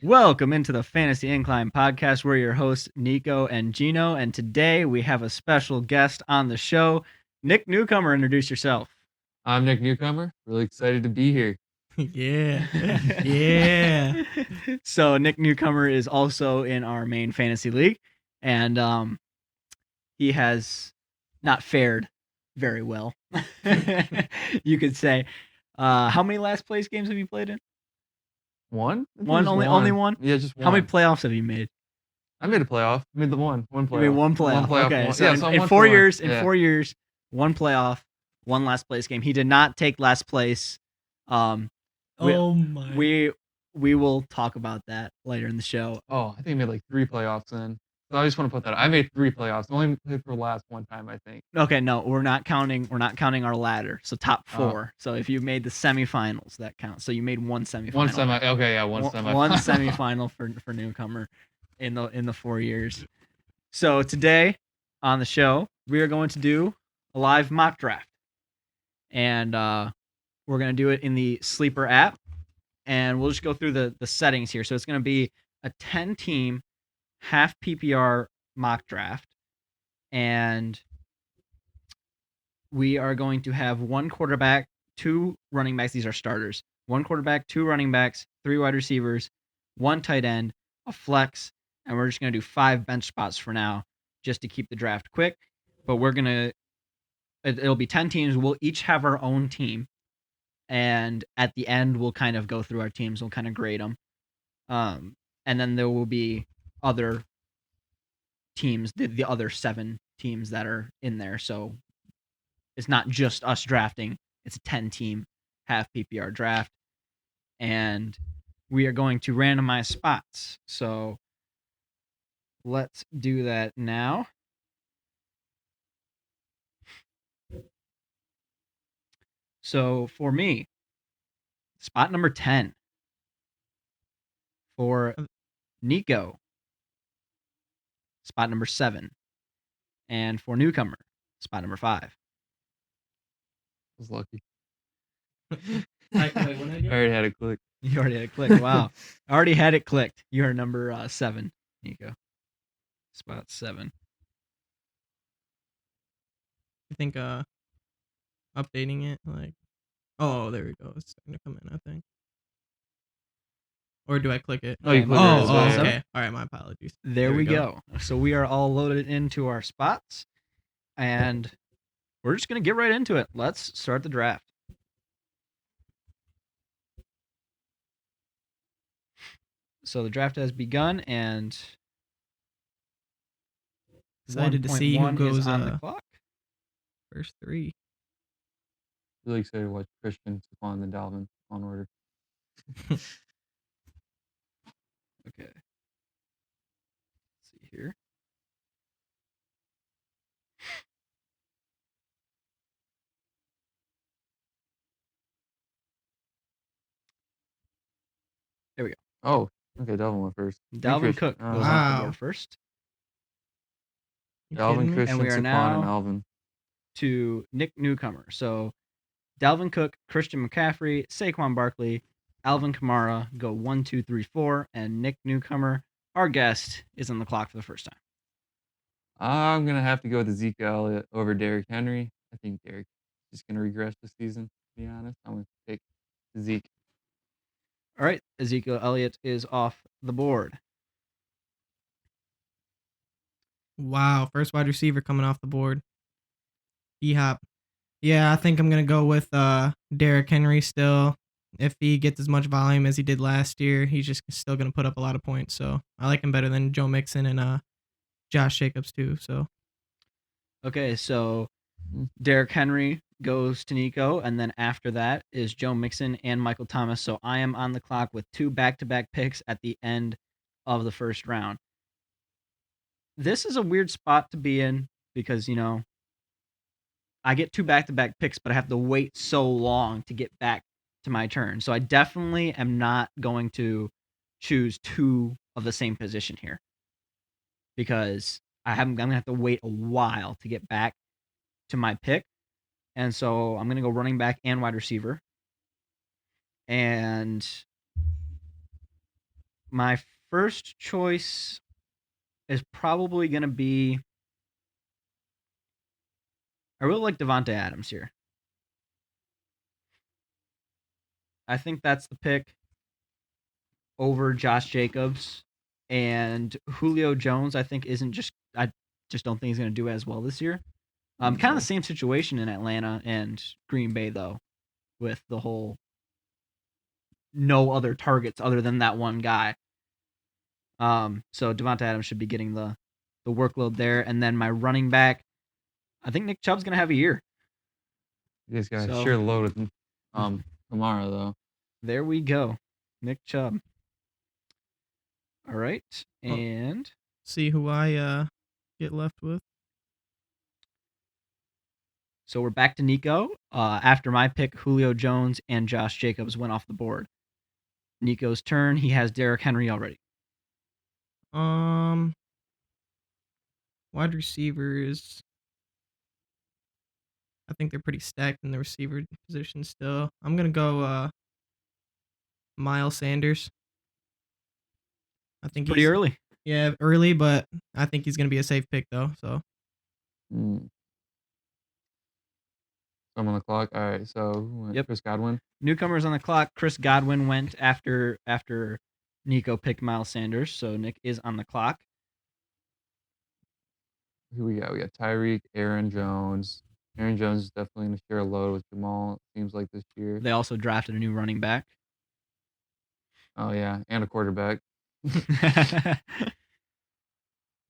Welcome into the Fantasy Incline Podcast. We're your hosts, Neco and Gino, and today we have a special guest on the show. Nick Newcomer, introduce yourself. I'm Nick Newcomer. Really excited to be here. Yeah. So Nick Newcomer is also in our main fantasy league, and he has not fared very well, you could say. How many last place games have you played in? One? Only one? Yeah, just one. How many playoffs have you made? I made a playoff. I made the one playoff. You made one playoff. Okay, one. so Yeah, in, so in one 4 for one. years, Yeah. 4 years, one playoff, one last place game. He did not take last place. We- Oh my. We will talk about that later in the show. Oh, I think I made like 3 playoffs then. So I just want to put that out. I made 3 playoffs. I only played for last one time, I think. Okay, no, we're not counting our ladder. So top Oh. 4. So if you made the semifinals, that counts. So you made one semifinal. One semi. Okay, yeah, one semi. One semifinal for Newcomer in the 4 years. So today on the show, we are going to do a live mock draft. And we're going to do it in the Sleeper app. And we'll just go through the settings here. So it's going to be a 10-team half PPR mock draft. And we are going to have 1 quarterback, 2 running backs. These are starters. 1 quarterback, 2 running backs, 3 wide receivers, 1 tight end, a flex, and we're just going to do 5 bench spots for now just to keep the draft quick. But it'll be 10 teams. We'll each have our own team. And at the end, we'll kind of go through our teams. We'll kind of grade them. And then there will be other teams, the other 7 teams that are in there. So it's not just us drafting. It's a 10-team half PPR draft. And we are going to randomize spots. So let's do that now. So for me, spot number 10 for Neco, spot number 7, and for Newcomer, spot number 5. I was lucky. Wait, I already had it clicked. You already had it clicked. Wow, I already had it clicked. You are number 7, Neco. Spot 7. I think updating it like there we go. It's starting to come in, I think. Or do I click it? Oh, you click it as well, yeah. Okay. All right, my apologies. There we go. So we are all loaded into our spots, and we're just gonna get right into it. Let's start the draft. So the draft has begun, and Excited to see who 1.1 is goes on the clock. first 3. Really excited to watch Christian, Stephon, and Dalvin on order. Okay. Let's see here. There we go. Oh, okay, Dalvin went first. Dalvin Cook goes off the Wow. board first. You Dalvin, kidding me? Christian, And we are Stephon, now- and Alvin. To Nick Newcomer. So Dalvin Cook, Christian McCaffrey, Saquon Barkley, Alvin Kamara go 1, 2, 3, 4, and Nick Newcomer, our guest, is on the clock for the first time. I'm going to have to go with Zeke Elliott over Derrick Henry. I think Derrick is going to regress this season, to be honest. I'm going to take Zeke. All right, Ezekiel Elliott is off the board. Wow, first wide receiver coming off the board. D-Hop. Yeah, I think I'm going to go with Derrick Henry still. If he gets as much volume as he did last year, he's just still going to put up a lot of points. So I like him better than Joe Mixon and Josh Jacobs too. So Okay, so Derrick Henry goes to Nico, and then after that is Joe Mixon and Michael Thomas. So I am on the clock with 2 back-to-back picks at the end of the first round. This is a weird spot to be in because, I get 2 back-to-back picks, but I have to wait so long to get back to my turn. So I definitely am not going to choose 2 of the same position here because I'm going to have to wait a while to get back to my pick. And so I'm going to go running back and wide receiver. And My first choice is probably going to be. I really like Devontae Adams here. I think that's the pick over Josh Jacobs. And Julio Jones, I think, isn't just. I just don't think he's going to do as well this year. Kind of the same situation in Atlanta and Green Bay, though, with the whole no other targets other than that one guy. So Devontae Adams should be getting the workload there. And then my running back, I think Nick Chubb's going to have a year. You guys got to So- share the load with tomorrow, though. There we go. Nick Chubb. All right. Oh. And See who I get left with. so we're back to Nico. After my pick, Julio Jones and Josh Jacobs went off the board. Nico's turn. He has Derrick Henry already. Wide receivers. I think they're pretty stacked in the receiver position still. I'm gonna go Miles Sanders. I think Pretty he's early. Yeah, early, but I think he's gonna be a safe pick though. So I'm on the clock. All right, so who went? Yep. Chris Godwin. Newcomers on the clock. Chris Godwin went after Nico picked Miles Sanders. So Nick is on the clock. Who we got? We got Tyreek, Aaron Jones. Aaron Jones is definitely going to share a load with Jamal, it seems like, this year. They also drafted a new running back. Oh, yeah, and a quarterback.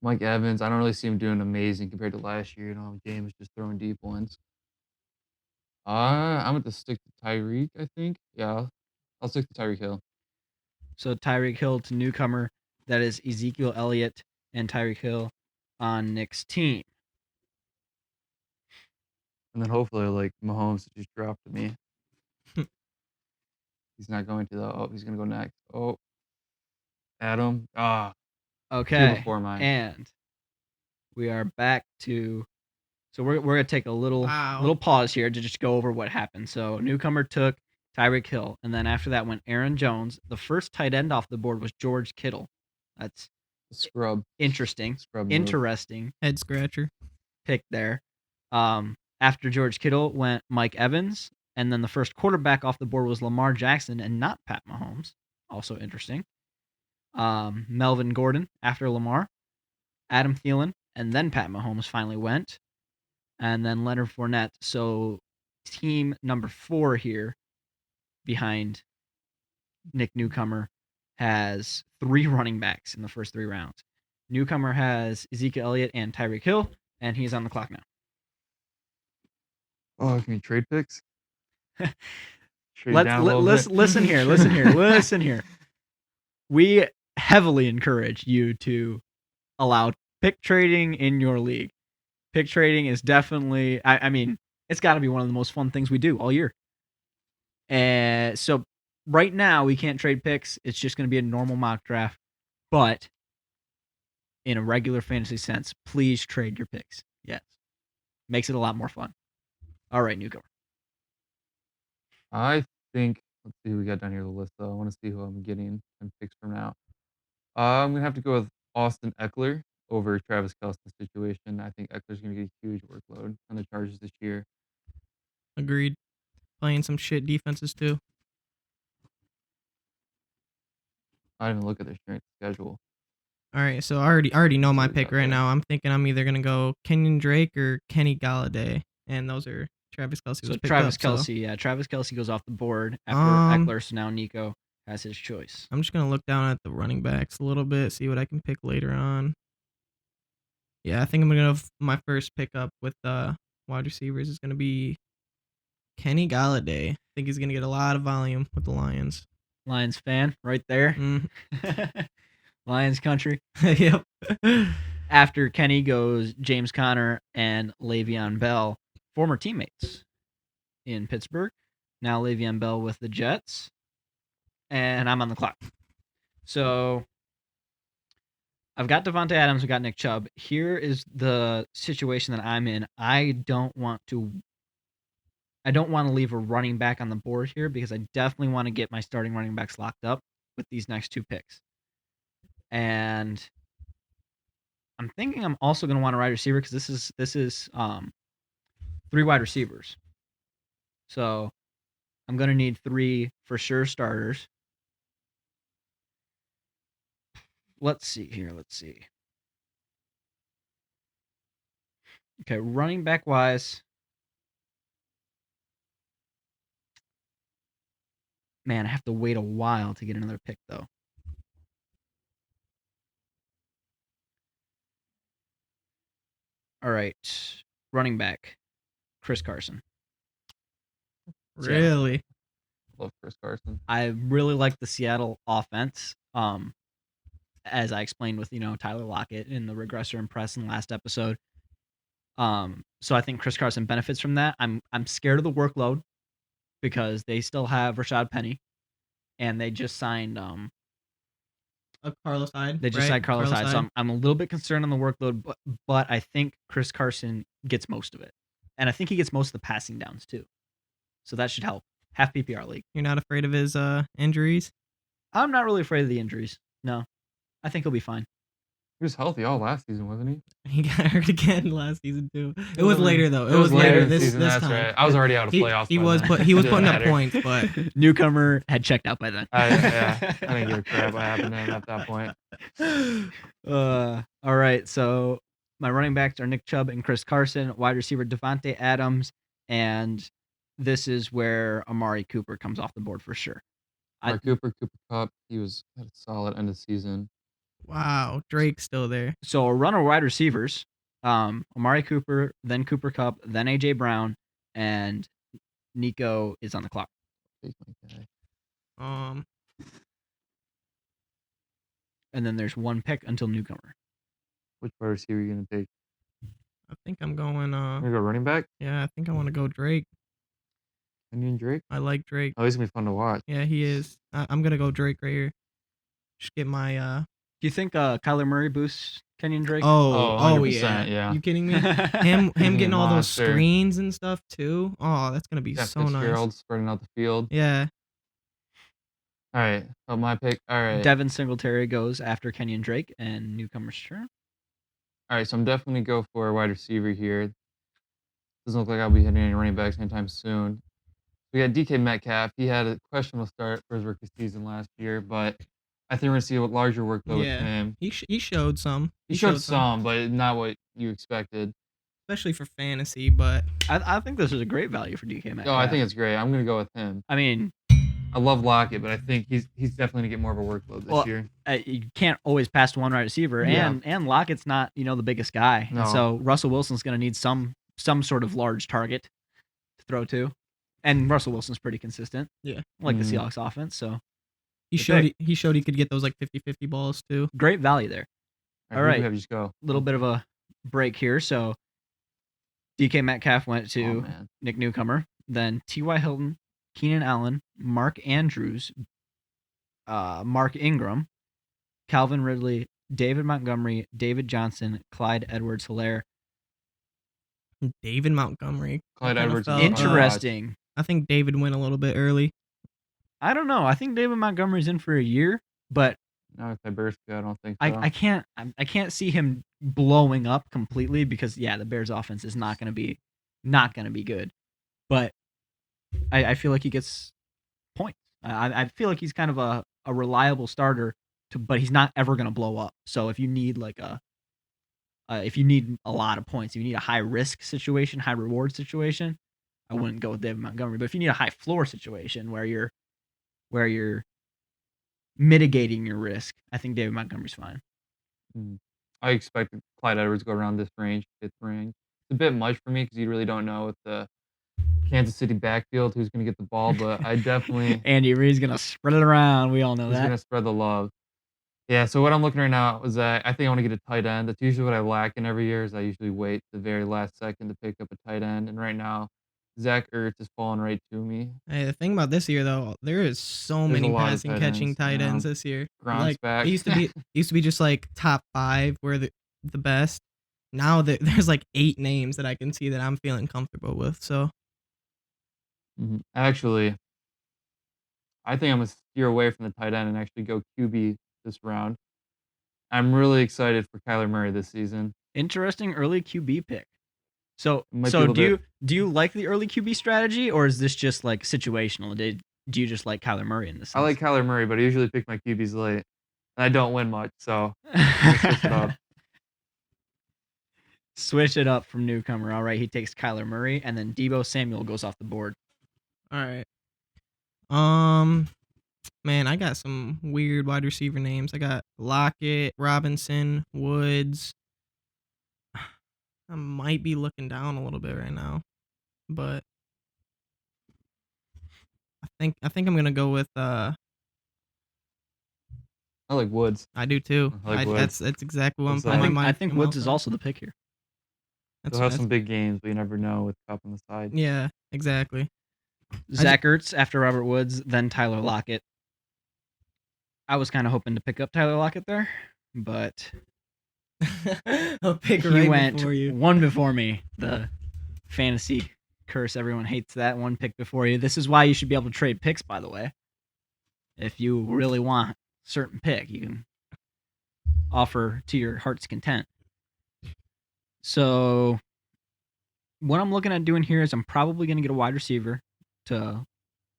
Mike Evans, I don't really see him doing amazing compared to last year. James just throwing deep ones. I'm going to stick to Tyreek, I think. Yeah, I'll stick to Tyreek Hill. So Tyreek Hill to newcomer. That is Ezekiel Elliott and Tyreek Hill on Nick's team. And then hopefully, like, Mahomes just dropped to me. He's not going to, though. Oh, he's going to go next. Oh, Adam. Okay. before mine. And we are back to. So we're gonna take a little Wow. little pause here to just go over what happened. So newcomer took Tyreek Hill, and then after that went Aaron Jones. The first tight end off the board was George Kittle. That's Scrub. interesting. Scrub move. Interesting head scratcher. pick there. After George Kittle went Mike Evans, and then the first quarterback off the board was Lamar Jackson and not Pat Mahomes. Also interesting. Melvin Gordon after Lamar, Adam Thielen, and then Pat Mahomes finally went, and then Leonard Fournette. So team number 4 here behind Nick Newcomer has 3 running backs in the first 3 rounds. Newcomer has Ezekiel Elliott and Tyreek Hill, and he's on the clock now. Oh, can we trade picks? Trade down a little bit? Listen here. We heavily encourage you to allow pick trading in your league. Pick trading is definitely, I mean, it's got to be one of the most fun things we do all year. And so right now we can't trade picks. It's just going to be a normal mock draft. But in a regular fantasy sense, please trade your picks. Yes. Makes it a lot more fun. All right, newcomer. I think, let's see who we got down here on the list, though. I want to see who I'm getting and picks from now. I'm going to have to go with Austin Eckler over Travis Kelce's situation. I think Eckler's going to get a huge workload on the Chargers this year. Agreed. Playing some shit defenses too. I didn't even look at their strength schedule. All right, so I already know my Who we pick got right there? now. I'm thinking I'm either gonna go Kenyon Drake or Kenny Galladay, and those are Travis Kelce. So was picked Travis up, so Kelce, yeah. Travis Kelce goes off the board after Eckler, so now Nico has his choice. I'm just gonna look down at the running backs a little bit, see what I can pick later on. Yeah, I think I'm gonna go. My first pickup with wide receivers is gonna be Kenny Galladay. I think he's gonna get a lot of volume with the Lions. Lions fan, right there. Lions country. Yep. After Kenny goes James Conner and Le'Veon Bell, former teammates in Pittsburgh. Now Le'Veon Bell with the Jets. And I'm on the clock. So I've got Devontae Adams. We've got Nick Chubb. Here is the situation that I'm in. I don't want to leave a running back on the board here because I definitely want to get my starting running backs locked up with these next 2 picks. And I'm thinking I'm also going to want a wide receiver because this is 3 wide receivers. So I'm going to need 3 for sure starters. Let's see here. Let's see. Okay, running back wise. Man, I have to wait a while to get another pick, though. All right. Running back, Chris Carson. Seattle. Really? Love Chris Carson. I really like the Seattle offense. As I explained with, Tyler Lockett in the regressor and press in the last episode. So I think Chris Carson benefits from that. I'm scared of the workload because they still have Rashad Penny, and they just signed Carlos Hyde. They just signed Carlos Hyde, so I'm a little bit concerned on the workload, but I think Chris Carson gets most of it, and I think he gets most of the passing downs too, so that should help. Half PPR league. You're not afraid of his injuries? I'm not really afraid of the injuries. No, I think he'll be fine. He was healthy all last season, wasn't he? He got hurt again last season too. It was later though. It was later later this season, this that's time. right. I was already out of playoffs. He by was then. he was Didn't putting up matter. points, but Newcomer had checked out by then. I didn't give a crap what happened to him at that point. All right, so my running backs are Nick Chubb and Chris Carson, wide receiver Devontae Adams, and this is where Amari Cooper comes off the board for sure. Cooper Cup, he had a solid end of season. wow, Drake's still there. So a runner wide receivers, Amari Cooper, then Cooper Kupp, then AJ Brown, and Neco is on the clock. Take my guy. And then there's one pick until newcomer. Which wide receiver are you gonna take? I think I'm going. You gonna go running back? Yeah, I think I want to go Drake. Kenyon Drake? I like Drake. Oh, he's gonna be fun to watch. Yeah, he is. I'm gonna go Drake right here. Just get my. Do you think Kyler Murray boosts Kenyon Drake? Oh, 100%, yeah. You kidding me? Him getting all those monster. screens and stuff too. Oh, that's gonna be so nice. Fitzgerald spreading out the field. Yeah. All right. So my pick. All right. Devin Singletary goes after Kenyon Drake and newcomer's turn. All right. So I'm definitely go for a wide receiver here. Doesn't look like I'll be hitting any running backs anytime soon. We got DK Metcalf. He had a questionable start for his rookie season last year, but I think we're gonna see a larger workload with him. He showed some. He showed some, but not what you expected. Especially for fantasy, but I think this is a great value for DK Metcalf. No, I think it's great. I'm gonna go with him. I mean, I love Lockett, but I think he's definitely gonna get more of a workload this year. You can't always pass to one wide receiver, and Lockett's not the biggest guy. No. So Russell Wilson's gonna need some sort of large target to throw to, and Russell Wilson's pretty consistent. Yeah, like the Seahawks offense. So he showed he could get those like 50-50 balls too. Great value there. All right, just go. Little bit of a break here. So DK Metcalf went to Nick Newcomer, then T.Y. Hilton, Keenan Allen, Mark Andrews, Mark Ingram, Calvin Ridley, David Montgomery, David Johnson, Clyde Edwards-Helaire. David Montgomery. Clyde Edwards. Interesting. I think David went a little bit early. I don't know. I think David Montgomery's in for a year, but no, Tyberski, I don't think so. I can't see him blowing up completely because the Bears offense is not gonna be good. But I feel like he gets points. I feel like he's kind of a reliable starter, but he's not ever gonna blow up. So if you need if you need a lot of points, if you need a high risk situation, high reward situation, I wouldn't go with David Montgomery. But if you need a high floor situation where you're mitigating your risk, I think David Montgomery's fine. I expected Clyde Edwards to go around this range, 5th range. It's a bit much for me because you really don't know with the Kansas City backfield who's going to get the ball, but I definitely... Andy Reid's going to spread it around. We all know that. He's going to spread the love. Yeah, so what I'm looking right now is that I think I want to get a tight end. That's usually what I lack in every year is I usually wait the very last second to pick up a tight end. And right now, Zach Ertz is falling right to me. Hey, the thing about this year though, there is so many passing catching tight ends this year. Gronk's back. It used to be just like top 5 were the best. Now there's like 8 names that I can see that I'm feeling comfortable with. So actually, I think I'm gonna steer away from the tight end and actually go QB this round. I'm really excited for Kyler Murray this season. Interesting early QB pick. So It might be a little do you like the early QB strategy, or is this just like situational? Do you just like Kyler Murray in this I sense? like Kyler Murray, but I usually pick my QBs late, and I don't win much, so switch it up. Switch it up from newcomer. All right, he takes Kyler Murray, and then Deebo Samuel goes off the board. All right. Man, I got some weird wide receiver names. I got Lockett, Robinson, Woods. I might be looking down a little bit right now, but I think I'm gonna go with I like Woods. I do too. I like Woods. That's exactly what I'm What's putting that? my I think mouth Woods is on. also the pick here. He'll have some big games, but you never know with Cup on the side. Yeah, exactly. Zach Ertz after Robert Woods, then Tyler Lockett. I was kind of hoping to pick up Tyler Lockett there, but I'll pick he right went before you. one before me. The fantasy curse, everyone hates that. One pick before you. This is why you should be able to trade picks, by the way. If you really want a certain pick, you can offer to your heart's content. So what I'm looking at doing here is I'm probably going to get a wide receiver to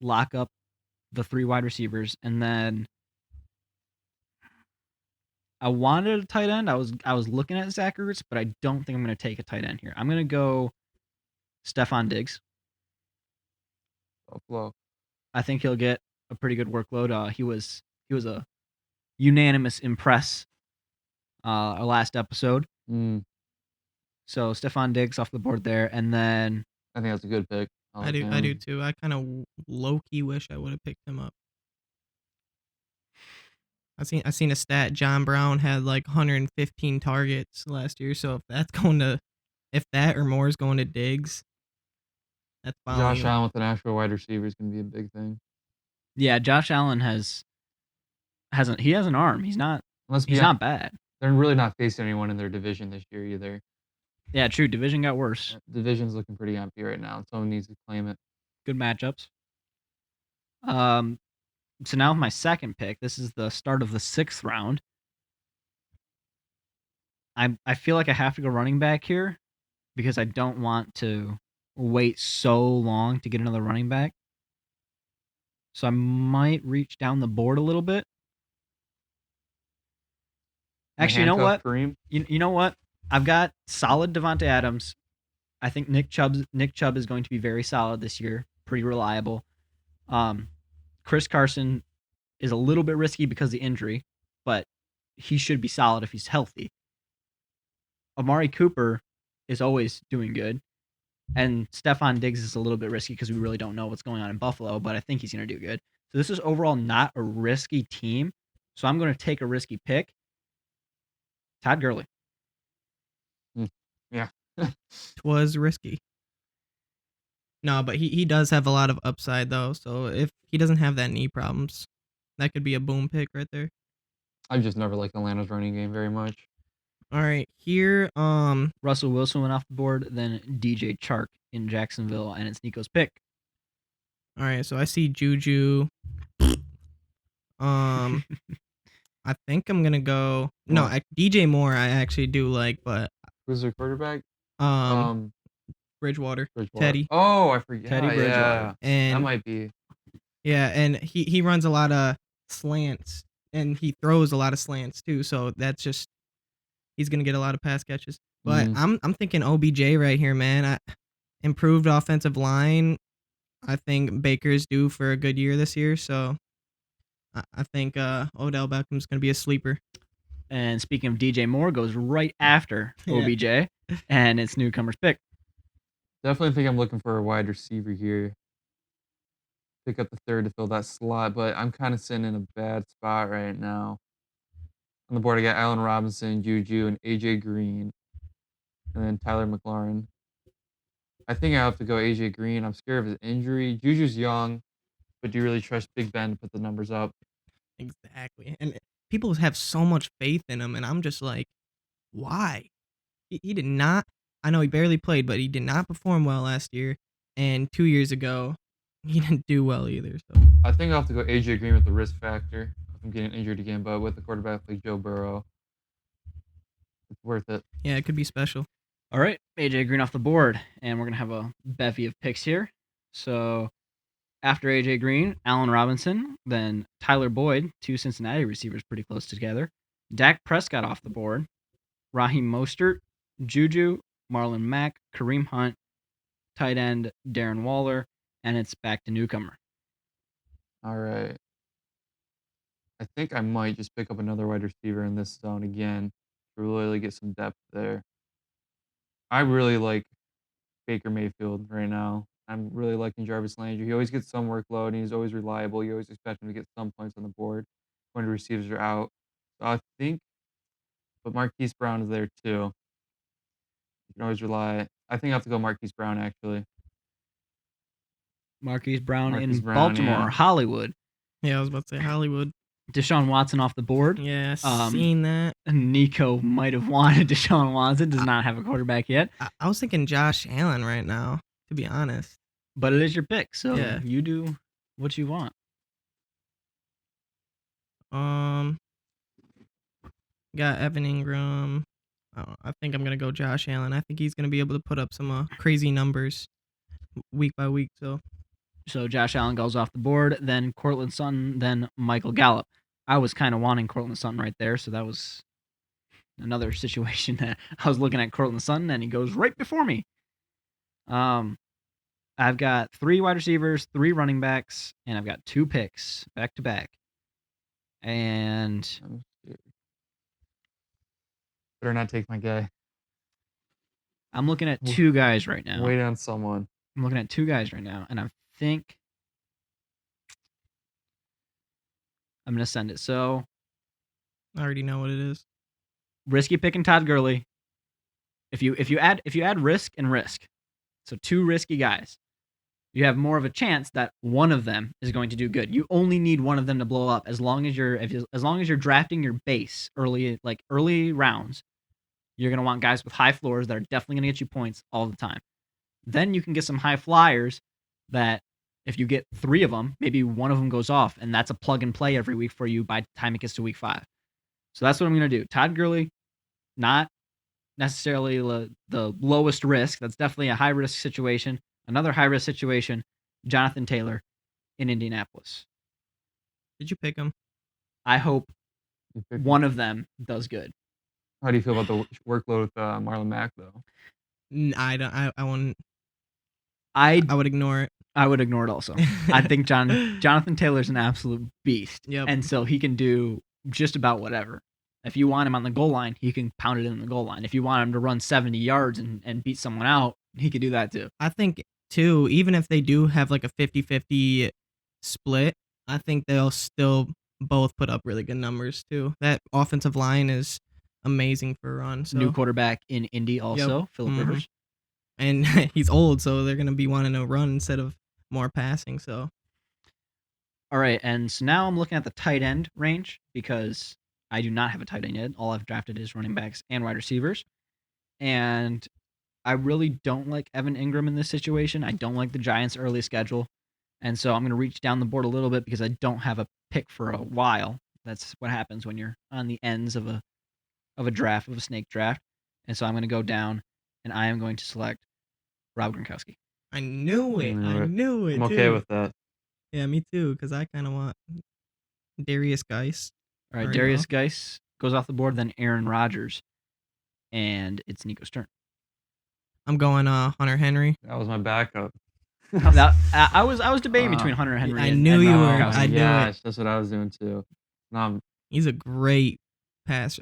lock up the 3 wide receivers, and then I wanted a tight end. I was looking at Zach Ertz, but I don't think I'm going to take a tight end here. I'm going to go Stephon Diggs. Flow. I think he'll get a pretty good workload. He was a unanimous impress last episode. So Stephon Diggs off the board there, and then I think that's a good pick. I do too. I kind of low key wish I would have picked him up. I seen a stat. John Brown had like 115 targets last year. So if that or more is going to Diggs, that's following. Josh Allen with an actual wide receiver is going to be a big thing. Yeah, Josh Allen has an arm. He's not bad. They're really not facing anyone in their division this year either. Yeah, true. Division got worse. Division's looking pretty empty right now. Someone needs to claim it. Good matchups. So now with my second pick, this is the start of the 6th round. I feel like I have to go running back here because I don't want to wait so long to get another running back. So I might reach down the board a little bit. Actually, you know what? You know what? I've got solid Devontae Adams. I think Nick Chubb is going to be very solid this year, pretty reliable. Chris Carson is a little bit risky because of the injury, but he should be solid if he's healthy. Amari Cooper is always doing good, and Stephon Diggs is a little bit risky because we really don't know what's going on in Buffalo, but I think he's going to do good. So this is overall not a risky team, so I'm going to take a risky pick. Todd Gurley. Yeah. Was risky. No, but he does have a lot of upside though. So if he doesn't have that knee problems, that could be a boom pick right there. I've just never liked Atlanta's running game very much. All right, here Russell Wilson went off the board, then DJ Chark in Jacksonville, and it's Nico's pick. All right, so I see Juju. I think I'm gonna go. No, DJ Moore I actually do like, but who's their quarterback? Bridgewater. Teddy. Oh, I forget. Teddy Bridgewater. Yeah. And that might be. Yeah, and he runs a lot of slants, and he throws a lot of slants too. So that's just he's gonna get a lot of pass catches. But I'm thinking OBJ right here, man. Improved offensive line. I think Baker's due for a good year this year, so I think Odell Beckham's gonna be a sleeper. And speaking of DJ Moore, goes right after OBJ, and it's newcomer's pick. Definitely think I'm looking for a wide receiver here. Pick up the 3rd to fill that slot, but I'm kind of sitting in a bad spot right now. On the board, I got Allen Robinson, Juju, and AJ Green, and then Tyler McLaurin. I think I have to go AJ Green. I'm scared of his injury. Juju's young, but do you really trust Big Ben to put the numbers up? Exactly. And people have so much faith in him, and I'm just like, why? He did not. I know he barely played, but he did not perform well last year. And 2 years ago, he didn't do well either. So I think I'll have to go AJ Green with the risk factor. I'm getting injured again, but with the quarterback like Joe Burrow, It's worth it. Yeah, it could be special. All right, AJ Green off the board, and we're gonna have a bevy of picks here. So after AJ Green, Allen Robinson, then Tyler Boyd, two Cincinnati receivers pretty close together. Dak Prescott off the board, Raheem Mostert, Juju, Marlon Mack, Kareem Hunt, tight end Darren Waller, and it's back to newcomer. All right. I think I might just pick up another wide receiver in this zone again to really get some depth there. I really like Baker Mayfield right now. I'm really liking Jarvis Landry. He always gets some workload, and he's always reliable. You always expect him to get some points on the board when the receivers are out. So I think, but Marquise Brown is there too. You can always rely. I think I have to go Marquise Brown actually. Marquise Brown Marquise in Brown, Baltimore, yeah. Hollywood. Yeah, I was about to say Hollywood. Deshaun Watson off the board. Yeah, seen that. Nico might have wanted Deshaun Watson. Does not have a quarterback yet. I was thinking Josh Allen right now, to be honest. But it is your pick, so Yeah. you do what you want. Got Evan Ingram. I think I'm gonna go Josh Allen. I think he's gonna be able to put up some crazy numbers week by week. So Josh Allen goes off the board, then Cortland Sutton, then Michael Gallup. I was kind of wanting Cortland Sutton right there, so that was another situation that I was looking at Cortland Sutton, and he goes right before me. I've got 3 wide receivers, 3 running backs, and I've got 2 picks back to back. And I'm scared. Better not take my guy. I'm looking at 2 guys right now. Wait on someone. I'm looking at 2 guys right now, and I think I'm gonna send it. So I already know what it is. risky picking Todd Gurley. If you add risk and risk, so 2 risky guys, you have more of a chance that one of them is going to do good. You only need one of them to blow up as long as you're drafting your base early rounds. You're gonna want guys with high floors that are definitely gonna get you points all the time. Then you can get some high flyers that if you get 3 of them, maybe one of them goes off, and that's a plug and play every week for you by the time it gets to week 5. So that's what I'm gonna do. Todd Gurley, not necessarily the lowest risk. That's definitely a high risk situation. Another high risk situation, Jonathan Taylor in Indianapolis. Did you pick him? I hope You pick one of them does good. How do you feel about the workload with Marlon Mack though? I don't. I wouldn't. I I would ignore it. I would ignore it also. I think Jonathan Taylor's an absolute beast. Yep. And so he can do just about whatever. If you want him on the goal line, he can pound it in the goal line. If you want him to run 70 yards and beat someone out, he could do that too. I think too, even if they do have like a 50-50 split, I think they'll still both put up really good numbers too. That offensive line is amazing for a run. So. New quarterback in Indy also, Philip Rivers. And he's old, so they're gonna be wanting to run instead of more passing. So. All right, and so now I'm looking at the tight end range because I do not have a tight end yet. All I've drafted is running backs and wide receivers. And I really don't like Evan Ingram in this situation. I don't like the Giants' early schedule. And so I'm going to reach down the board a little bit because I don't have a pick for a while. That's what happens when you're on the ends of a draft, of a snake draft. And so I'm going to go down, and I am going to select Rob Gronkowski. I knew it. I knew it. I'm okay with that. Yeah, me too, because I kind of want Darius Geis. All right, Darius Geis goes off the board, then Aaron Rodgers, and it's Nico's turn. I'm going Hunter Henry. That was my backup. I was debating between Hunter Henry. I knew you were. I knew it. That's what I was doing too. He's a great pass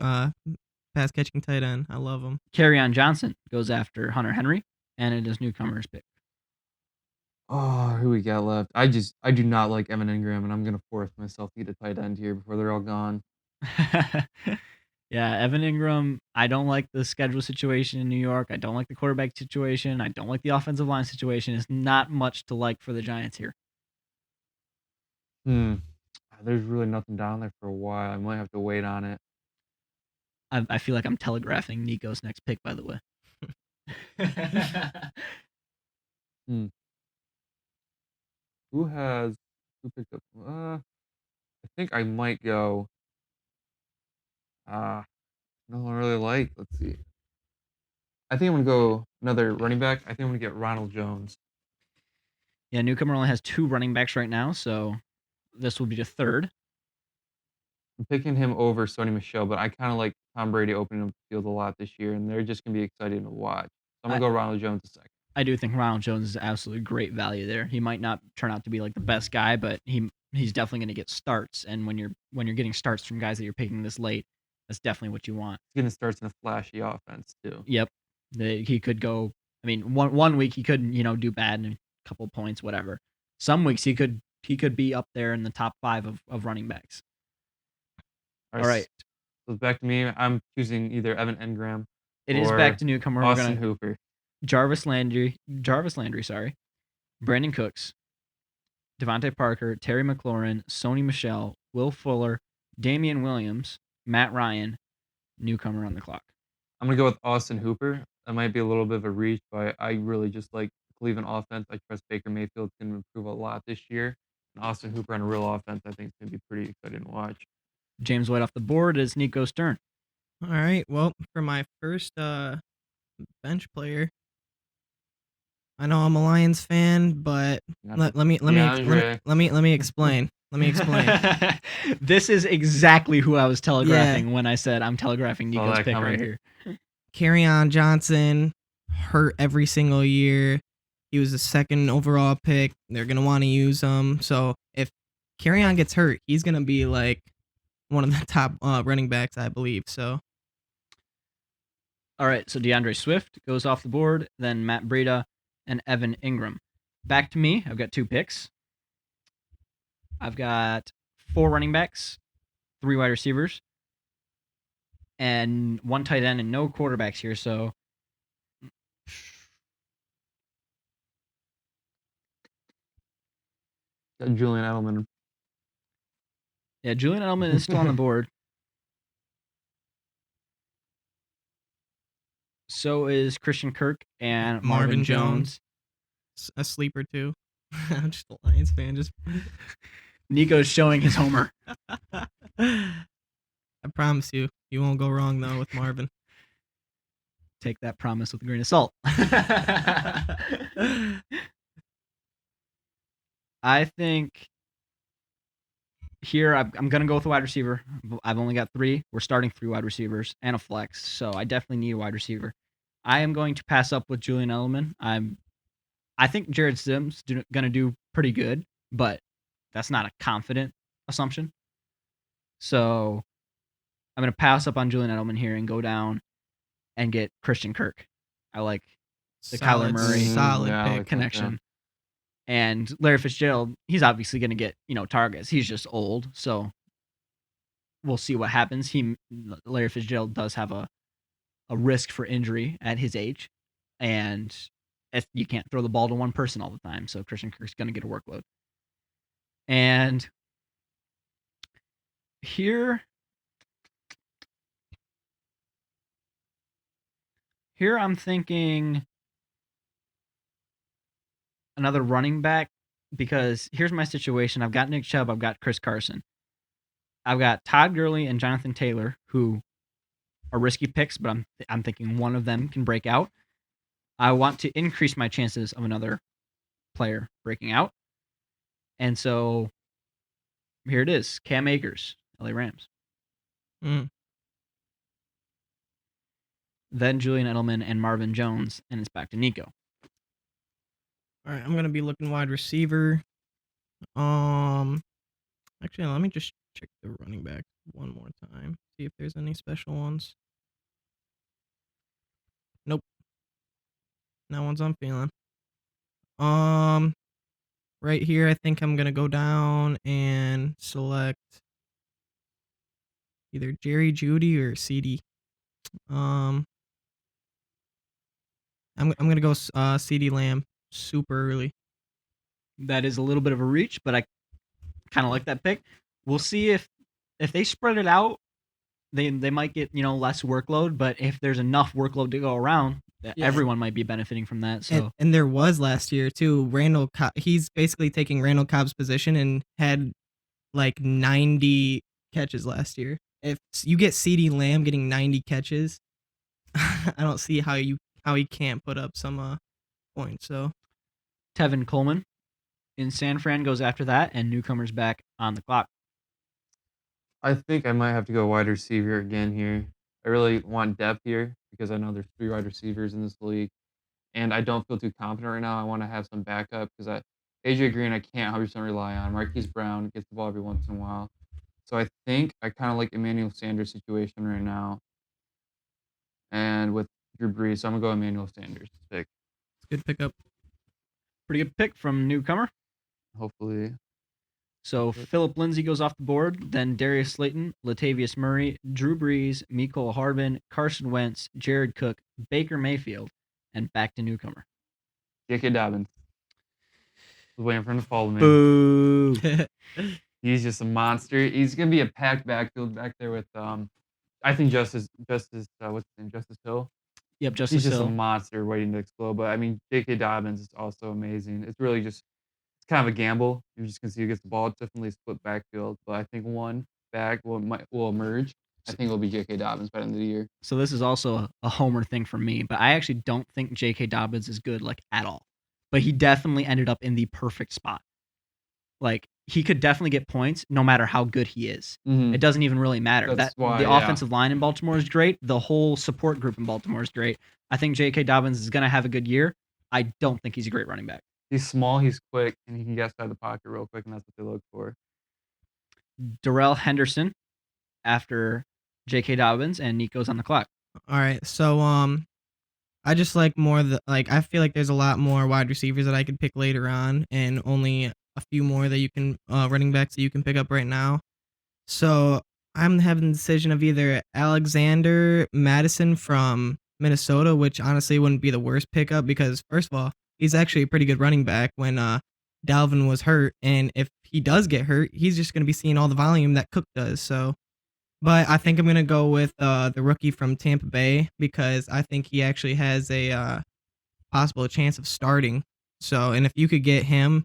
catching tight end. I love him. Kerryon Johnson goes after Hunter Henry, and it is newcomer's pick. Oh, who we got left? I do not like Evan Ingram, and I'm gonna force myself to get a tight end here before they're all gone. Yeah, Evan Ingram. I don't like the schedule situation in New York. I don't like the quarterback situation. I don't like the offensive line situation. It's not much to like for the Giants here. There's really nothing down there for a while. I might have to wait on it. I feel like I'm telegraphing Nico's next pick, by the way. Who picked up? I think I might go. no one really like. Let's see. I think I'm gonna go another running back. I think I'm gonna get Ronald Jones. Yeah, Newcomer only has 2 running backs right now, so this will be the third. I'm picking him over Sony Michel, but I kind of like Tom Brady opening up the field a lot this year, and they're just gonna be exciting to watch. So I'm gonna go Ronald Jones a second. I do think Ronald Jones is absolutely great value there. He might not turn out to be like the best guy, but he's definitely going to get starts. And when you're getting starts from guys that you're picking this late, that's definitely what you want. He's getting starts in a flashy offense too. Yep, he could go. I mean, one week he could do bad in a couple points, whatever. Some weeks he could be up there in the top 5 of running backs. All right. So it's back to me. I'm choosing either Evan Engram. It is back to Newcomer. Austin Hooper. Jarvis Landry, sorry. Brandon Cooks, Devontae Parker, Terry McLaurin, Sony Michel, Will Fuller, Damian Williams, Matt Ryan, Newcomer on the clock. I'm going to go with Austin Hooper. That might be a little bit of a reach, but I really just like Cleveland offense. I trust Baker Mayfield's going to improve a lot this year. And Austin Hooper on a real offense, I think, is going to be pretty exciting to watch. James White off the board is Nico Stern. All right. Well, for my first bench player, I know I'm a Lions fan, but let me explain. Let me explain. This is exactly who I was telegraphing when I said I'm telegraphing Nico's pick right here. Kerryon Johnson, hurt every single year. He was the 2nd overall pick. They're gonna want to use him. So if Kerryon gets hurt, he's gonna be like one of the top running backs, I believe. So. All right. So DeAndre Swift goes off the board. Then Matt Breida and Evan Ingram. Back to me. I've got 2 picks. I've got 4 running backs, 3 wide receivers, and 1 tight end and no quarterbacks here. So Got Julian Edelman. Yeah, Julian Edelman is still on the board. So is Christian Kirk and Marvin Jones. A sleeper too. I'm just a Lions fan. Just Nico's showing his homer. I promise you won't go wrong though with Marvin. Take that promise with a grain of salt. I think here I'm going to go with a wide receiver. I've only got 3. We're starting 3 wide receivers and a flex, so I definitely need a wide receiver. I am going to pass up with Julian Edelman. I think Jared Sims going to do pretty good, but that's not a confident assumption. So I'm going to pass up on Julian Edelman here and go down and get Christian Kirk. I like the Kyler Murray solid connection. And Larry Fitzgerald, he's obviously going to get, targets. He's just old, so we'll see what happens. Larry Fitzgerald does have a risk for injury at his age, and you can't throw the ball to one person all the time, so Christian Kirk's going to get a workload. And here I'm thinking another running back, because here's my situation. I've got Nick Chubb, I've got Chris Carson. I've got Todd Gurley and Jonathan Taylor, who are risky picks, but I'm thinking one of them can break out. I want to increase my chances of another player breaking out. And so here it is. Cam Akers, LA Rams. Then Julian Edelman and Marvin Jones, and it's back to Nico. All right, I'm going to be looking wide receiver. Actually, let me just check the running back one more time. See if there's any special ones. Nope. Not ones I'm feeling. Right here, I think I'm going to go down and select either Jerry Jeudy or CD. I'm going to go CD Lamb super early. That is a little bit of a reach, but I kind of like that pick. We'll see if they spread it out, they might get less workload. But if there's enough workload to go around, everyone might be benefiting from that. So and there was last year too. Randall Cobb, he's basically taking Randall Cobb's position and had like 90 catches last year. if you get CeeDee Lamb getting 90 catches, I don't see how he can't put up some points. So Tevin Coleman in San Fran goes after that, and Newcomer's back on the clock. I think I might have to go wide receiver again here. I really want depth here because I know there's 3 wide receivers in this league, and I don't feel too confident right now. I want to have some backup because AJ Green I can't 100% rely on. Marquise Brown gets the ball every once in a while. So I think I kind of like Emmanuel Sanders' situation right now, and with Drew Brees, so I'm gonna go Emmanuel Sanders pick. it's a good pickup. Pretty good pick from Newcomer. Hopefully, So Good. Philip Lindsay goes off the board, then Darius Slayton, Latavius Murray, Drew Brees, Mecole Hardman, Carson Wentz, Jared Cook, Baker Mayfield, and back to Newcomer. J.K. Dobbins. Was waiting for him to follow me. Boo! He's just a monster. He's gonna be a packed backfield back there with I think Justice what's his name? Justice Hill. Yep, He's Justice just a Hill. monster waiting to explode. But I mean, J.K. Dobbins is also amazing. It's really just it's kind of a gamble. You just can see who gets the ball. It's definitely a split backfield, but I think one back will emerge. I think it'll be J.K. Dobbins by the end of the year. So this is also a homer thing for me, but I actually don't think J.K. Dobbins is good like at all. But he definitely ended up in the perfect spot. Like he could definitely get points no matter how good he is. Mhm. It doesn't even really matter. That's That why, the yeah. offensive line in Baltimore is great. The whole support group in Baltimore is great. I think J.K. Dobbins is going to have a good year. I don't think he's a great running back. He's small, he's quick, and he can get outside the pocket real quick, and that's what they look for. Darrell Henderson after J.K. Dobbins, and Nico's on the clock. All right, so I just like more I feel like there's a lot more wide receivers that I could pick later on, and only a few more that you can running backs that you can pick up right now. So I'm having the decision of either Alexander Madison from Minnesota, which honestly wouldn't be the worst pickup because first of all, he's actually a pretty good running back when Dalvin was hurt, and if he does get hurt, he's just going to be seeing all the volume that Cook does. So, but I think I'm going to go with the rookie from Tampa Bay because I think he actually has a possible chance of starting. So, and if you could get him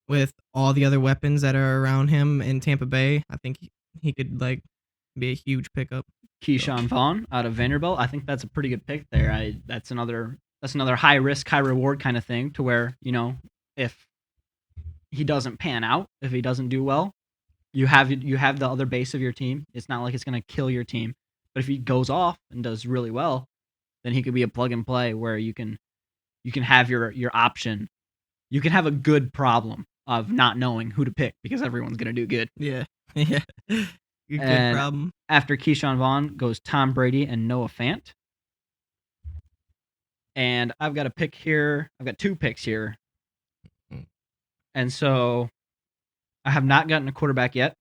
with all the other weapons that are around him in Tampa Bay, I think he could like be a huge pickup. Keyshawn Vaughn out of Vanderbilt. I think that's a pretty good pick there. That's another high risk, high reward kind of thing to where, if he doesn't pan out, if he doesn't do well, you have the other base of your team. It's not like it's going to kill your team. But if he goes off and does really well, then he could be a plug and play where you can have your option. You can have a good problem of not knowing who to pick because everyone's going to do good. Yeah. Yeah. Good And problem. After Keyshawn Vaughn goes Tom Brady and Noah Fant. And I've got a pick here. I've got 2 picks here. And so I have not gotten a quarterback yet.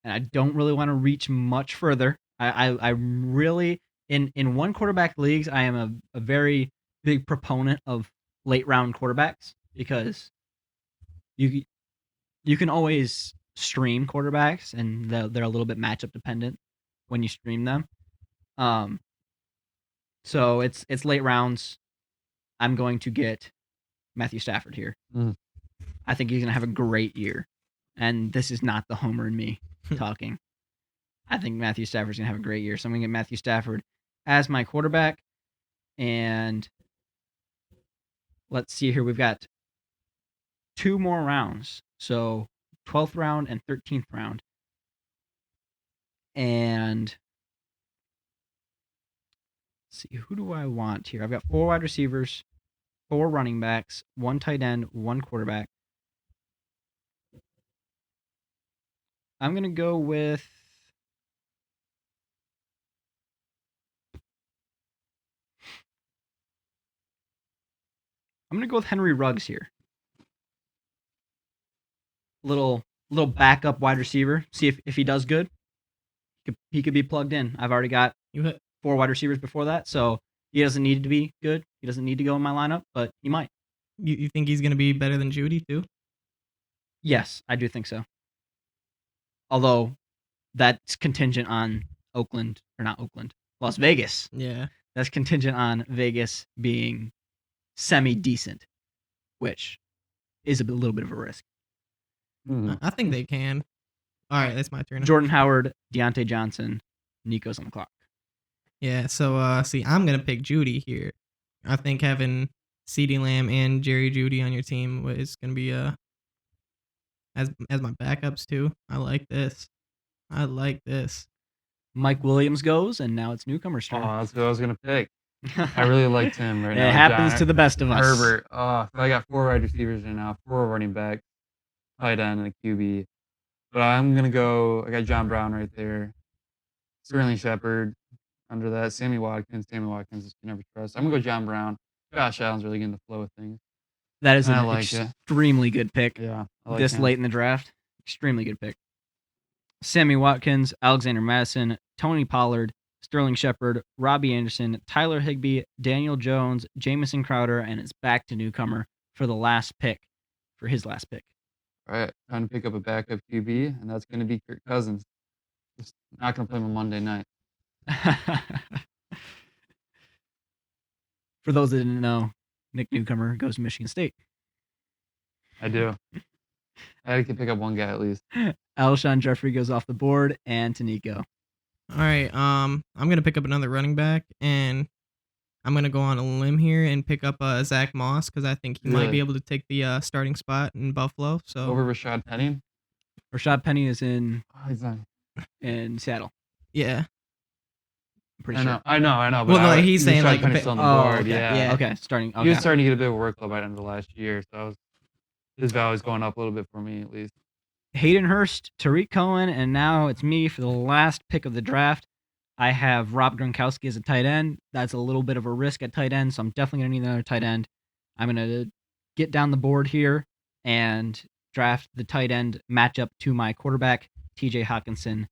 And I don't really want to reach much further. I really, in one quarterback leagues, I am a very big proponent of late round quarterbacks because you can always stream quarterbacks and they're a little bit matchup dependent when you stream them. So it's late rounds. I'm going to get Matthew Stafford here. Mm. I think he's going to have a great year. And this is not the homer in me talking. I think Matthew Stafford's going to have a great year. So I'm going to get Matthew Stafford as my quarterback. And let's see here. We've got 2 more rounds. So 12th round and 13th round. And let's see, who do I want here? I've got 4 wide receivers, 4 running backs, 1 tight end, 1 quarterback. I'm going to go with Henry Ruggs here. Little backup wide receiver. See if he does good. He could be plugged in. I've already got 4 wide receivers before that, so he doesn't need to be good. He doesn't need to go in my lineup, but he might. You think he's going to be better than Judy too? Yes, I do think so. Although that's contingent on Las Vegas. Yeah. That's contingent on Vegas being semi-decent, which is a little bit of a risk. Mhm. I think they can. All right, that's my turn. Jordan Howard, Deontay Johnson, Nico's on the clock. Yeah, so see, I'm gonna pick Judy here. I think having CeeDee Lamb and Jerry Judy on your team is gonna be as my backups too. I like this. Mike Williams goes, and now it's newcomer's Oh, turn. that's what I was gonna pick. I really liked him right now. It happens to the best of us. Herbert. Oh, so I got 4 wide receivers right now, 4 running backs, tight end, and a QB. But I'm gonna go. I got John Brown right there. Sterling Shepard under that. Sammy Watkins is never trust. I'm gonna go John Brown. Josh Allen's really getting the flow of things. That is I an like it. extremely good pick. Yeah, I like This him. late in the draft. Extremely good pick. Sammy Watkins, Alexander Madison, Tony Pollard, Sterling Shepard, Robbie Anderson, Tyler Higbee, Daniel Jones, Jamison Crowder, and it's back to newcomer for the last pick, for his last pick. All right, trying to pick up a backup QB, and that's gonna be Kirk Cousins. Just not gonna play him on Monday night. For those that didn't know, Nick Newcomer goes to Michigan State. I do. I had to pick up one guy at least. Alshon Jeffrey goes off the board, and to Nico. All right, I'm gonna pick up another running back, and I'm gonna go on a limb here and pick up Zach Moss because I think he might be able to take the starting spot in Buffalo. So Over Rashad Penny. Rashad Penny is in He's not. Seattle. yeah. I'm pretty sure. I know. But Well, no, he's saying, Rashad like, Penny's still on the Oh, board. okay. Yeah. Okay, starting. Okay. He was starting to get a bit of a workload by the end of last year, so his value's going up a little bit for me at least. Hayden Hurst, Tariq Cohen, and now it's me for the last pick of the draft. I have Rob Gronkowski as a tight end. That's a little bit of a risk at tight end, so I'm definitely going to need another tight end. I'm going to get down the board here and draft the tight end matchup to my quarterback, TJ Hawkinson,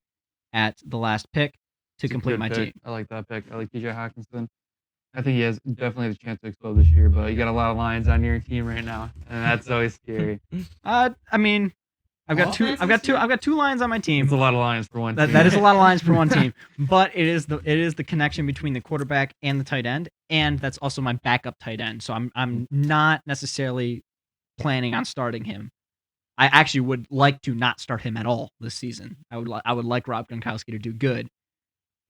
at the last pick to It's a complete good my pick. team. I like that pick. I like TJ Hawkinson. I think he has definitely the chance to explode this year, but you got a lot of Lions on your team right now, and that's always scary. I mean, I've got two lines on my team. It's a lot of Lions for one team. That is a lot of lines for one team, but it is the connection between the quarterback and the tight end, and that's also my backup tight end. So I'm not necessarily planning on starting him. I actually would like to not start him at all this season. I would like Rob Gronkowski to do good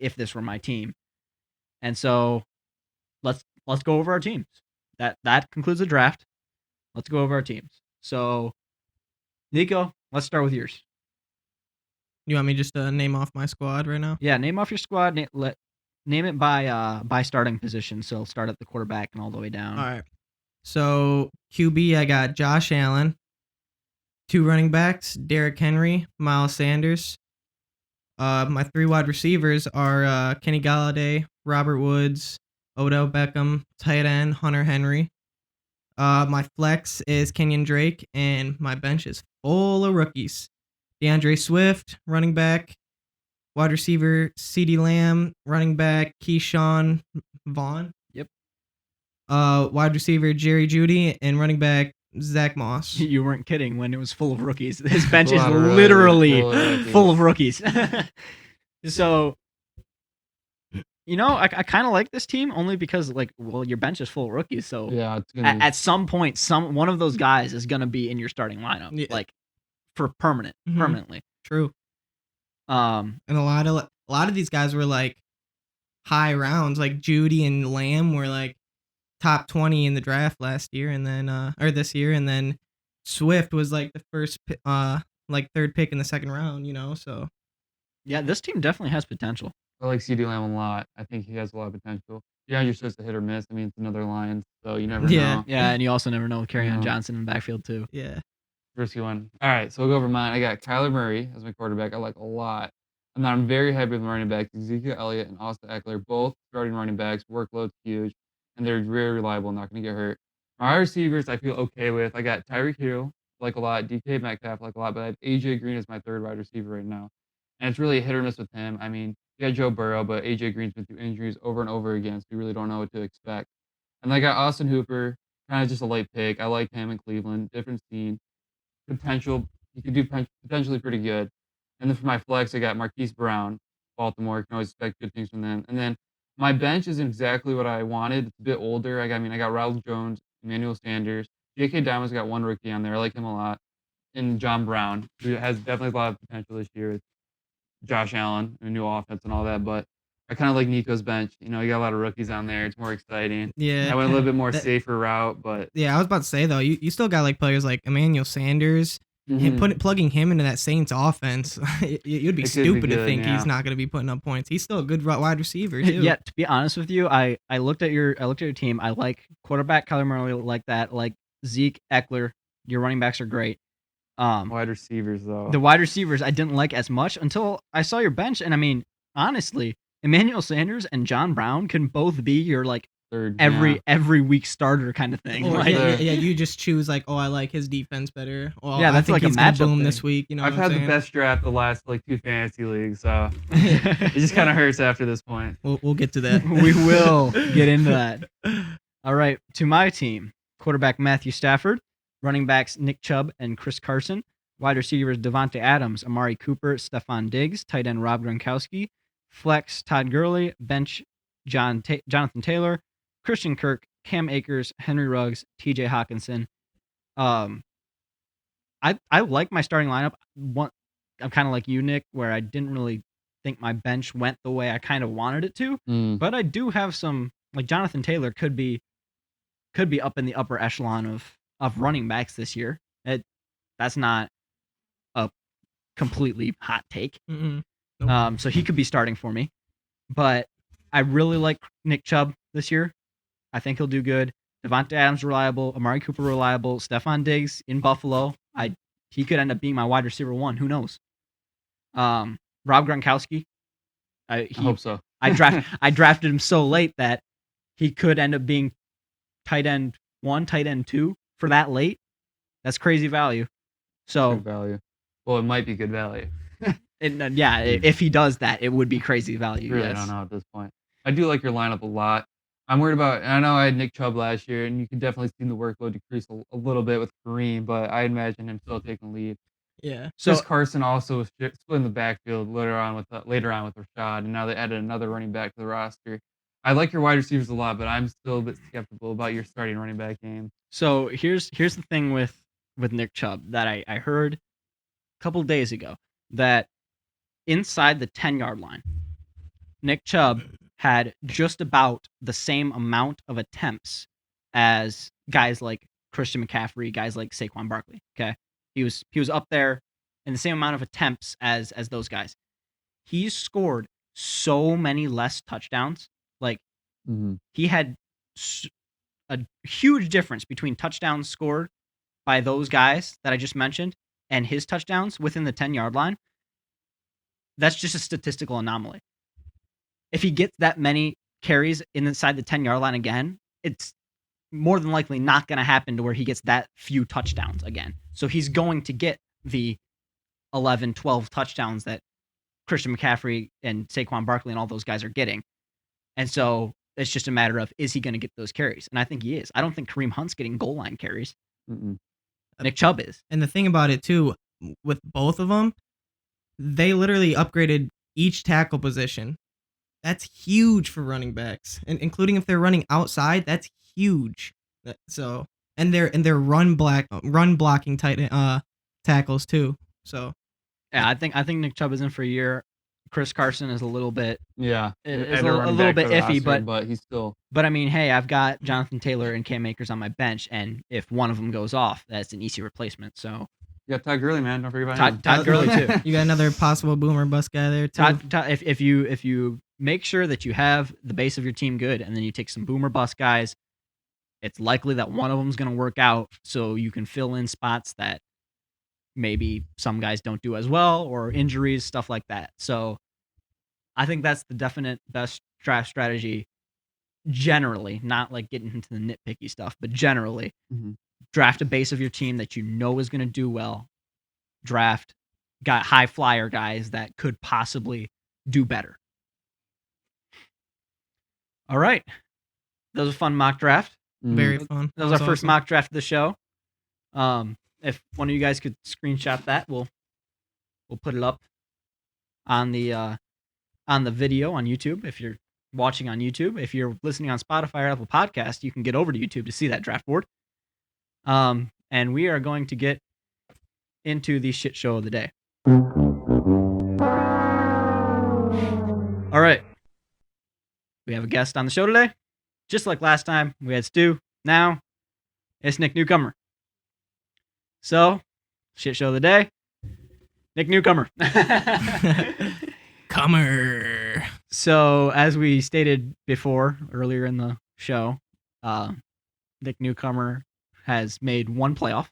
if this were my team. And so let's go over our teams. That concludes the draft. Let's go over our teams. So Nico, let's start with yours. You want me just to name off my squad right now? Yeah, name off your squad. Name it by starting position. So start at the quarterback and all the way down. All right. So QB, I got Josh Allen. 2 running backs, Derrick Henry, Miles Sanders. My 3 wide receivers are Kenny Galladay, Robert Woods, Odell Beckham, tight end Hunter Henry. My flex is Kenyon Drake, and my bench is full of rookies. DeAndre Swift, running back. Wide receiver CeeDee Lamb, running back Keyshawn Vaughn. Yep. Wide receiver Jerry Judy, and running back Zach Moss. You weren't kidding when it was full of rookies. His bench is Full of literally rookies. full of rookies. So, I kind of like this team only because, your bench is full of rookies. So Yeah, it's gonna at some point, one of those guys is gonna be in your starting lineup, Yeah. for permanently. True. Um, And a lot of these guys were like high rounds, like Judy and Lamb were like top 20 in the draft last year, and then or this year, and then Swift was like the first third pick in the second round, so yeah, this team definitely has potential. I like CeeDee Lamb a lot. I think he has a lot of potential. Yeah, you're supposed to hit or miss. I mean, it's another Lions, so you never Yeah. know. Yeah, and you also never know with Kerryon No. Johnson in the backfield too. yeah. Risky one. All right, so we'll go over mine. I got Kyler Murray as my quarterback. I like a lot. And then I'm very happy with my running backs, Ezekiel Elliott and Austin Eckler, both starting running backs. Workload's huge, and they're very reliable, not going to get hurt. My receivers, I feel okay with. I got Tyreek Hill, like a lot. DK Metcalf, like a lot. But I have AJ Green as my 3rd wide receiver right now. And it's really hit or miss with him. I mean, you got Joe Burrow, but AJ Green's been through injuries over and over again, so you really don't know what to expect. And I got Austin Hooper, kind of just a late pick. I like him in Cleveland. Different scene. Potential. He could do potentially pretty good. And then for my flex, I got Marquise Brown, Baltimore. Can always expect good things from them. And then my bench isn't exactly what I wanted. It's a bit older. I got Ronald Jones, Emmanuel Sanders. J.K. Diamond's got 1 rookie on there. I like him a lot. in John Brown, who has definitely a lot of potential this year with Josh Allen, a new offense and all that. But I kind of like Nico's bench. You got a lot of rookies on there. It's more exciting. Yeah. I went a little bit more That- safer route, but Yeah, I was about to say though, you still got like players like Emmanuel Sanders. Plugging him into that Saints offense, you'd be It could be stupid to good, think yeah. he's not going to be putting up points. He's still a good wide receiver too. Yeah, to be honest with you, I looked at your team. I like quarterback Kyler Murray, like that. Like Zeke, Eckler. Your running backs are great. wide receivers though. The wide receivers I didn't like as much until I saw your bench, and I mean, honestly, Emmanuel Sanders and John Brown can both be your like Third, every week starter kind of thing. Or, Like, yeah, you just choose like, oh, I like his defense better. Well, Yeah, I that's think like a he's gonna matchup boom thing. this week. You know, I've what I'm had the saying? best draft the last like 2 fantasy leagues, so it just kind of hurts after this point. We'll get to that. we will get into that. All right, to my team: quarterback Matthew Stafford, running backs Nick Chubb and Chris Carson, wide receivers Devontae Adams, Amari Cooper, Stephon Diggs, tight end Rob Gronkowski, flex Todd Gurley, bench Jonathan Taylor, Christian Kirk, Cam Akers, Henry Ruggs, T.J. Hawkinson. I like my starting lineup. I'm kind of like you, Nick, where I didn't really think my bench went the way I kind of wanted it to. But I do have some, like Jonathan Taylor could be up in the upper echelon of running backs this year. That's not a completely hot take. Mm-mm. Nope. So he could be starting for me. But I really like Nick Chubb this year. I think he'll do good. Devontae Adams reliable, Amari Cooper reliable, Stephon Diggs in Buffalo. He could end up being my wide receiver 1. Who knows? Rob Gronkowski. I hope so. I drafted him so late that he could end up being tight end 1, tight end 2 for that late. That's crazy value. So Good value. Well, it might be good value. if he does that, it would be crazy value. Really yes. don't know at this point. I do like your lineup a lot. I'm worried about. I know I had Nick Chubb last year, and you can definitely see the workload decrease a little bit with Kareem, but I imagine him still taking the lead. Yeah. So Chris Carson also was splitting the backfield later on with Rashad, and now they added another running back to the roster. I like your wide receivers a lot, but I'm still a bit skeptical about your starting running back game. So here's the thing with Nick Chubb that I heard a couple days ago, that inside the 10-yard line, Nick Chubb had just about the same amount of attempts as guys like Christian McCaffrey, guys like Saquon Barkley. Okay, he was up there in the same amount of attempts as those guys. He's scored so many less touchdowns. Like he had a huge difference between touchdowns scored by those guys that I just mentioned and his touchdowns within the 10-yard line. That's just a statistical anomaly. If he gets that many carries inside the 10-yard line again, it's more than likely not going to happen to where he gets that few touchdowns again. So he's going to get the 11, 12 touchdowns that Christian McCaffrey and Saquon Barkley and all those guys are getting. And so it's just a matter of, is he going to get those carries? And I think he is. I don't think Kareem Hunt's getting goal line carries. Nick Chubb is. And the thing about it too, with both of them, they literally upgraded each tackle position. That's huge for running backs, and including if they're running outside, that's huge. So, and they're run blocking tight tackles too. So, yeah, I think Nick Chubb is in for a year. Chris Carson is a little bit Yeah, is a little bit iffy, but he's still. But I mean, hey, I've got Jonathan Taylor and Cam Akers on my bench, and if one of them goes off, that's an easy replacement. So Yeah, Todd Gurley, man. Don't forget about him. Todd Gurley too. You got another possible boomer bust guy there too. Todd, if you make sure that you have the base of your team good, and then you take some boomer bust guys, it's likely that one of them is going to work out, so you can fill in spots that maybe some guys don't do as well, or injuries, stuff like that. So I think that's the definite best draft strategy generally, not like getting into the nitpicky stuff, but generally draft a base of your team that you know is going to do well. Draft got high flyer guys that could possibly do better. All right. That was a fun mock draft. Very fun. That was our first mock draft of the show. If one of you guys could screenshot that, we'll put it up on the video on YouTube. If you're watching on YouTube, if you're listening on Spotify or Apple Podcast, you can get over to YouTube to see that draft board. And we are going to get into the shit show of the day. All right. We have a guest on the show today. Just like last time, we had Stu. Now, it's Nick Newcomer. So, shit show of the day, Nick Newcomer. Comer. So, as we stated before, earlier in the show, Nick Newcomer has made one playoff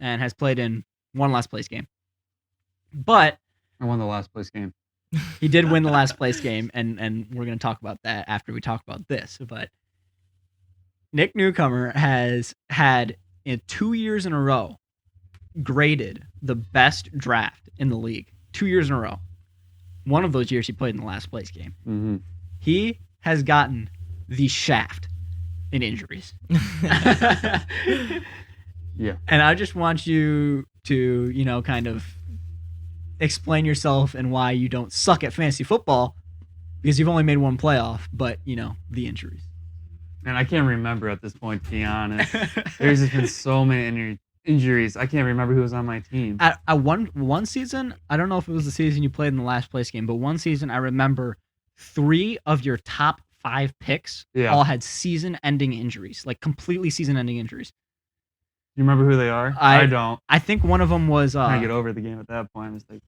and has played in one last place game. But I won the last place game. he did win the last place game, and we're going to talk about that after we talk about this. But Nick Newcomer has had, in 2 years in a row, graded the best draft in the league. 2 years in a row. One of those years he played in the last place game. Mm-hmm. He has gotten the shaft in injuries. Yeah. And I just want you to, kind of explain yourself and why you don't suck at fantasy football, because you've only made one playoff, but, the injuries. And I can't remember at this point, to be honest. There's just been so many injuries. I can't remember who was on my team. At one season, I don't know if it was the season you played in the last place game, but one season I remember 3 of your top 5 picks all had season-ending injuries, like completely season-ending injuries. You remember who they are? I don't. I think one of them was. I get over the game at that point. It's like,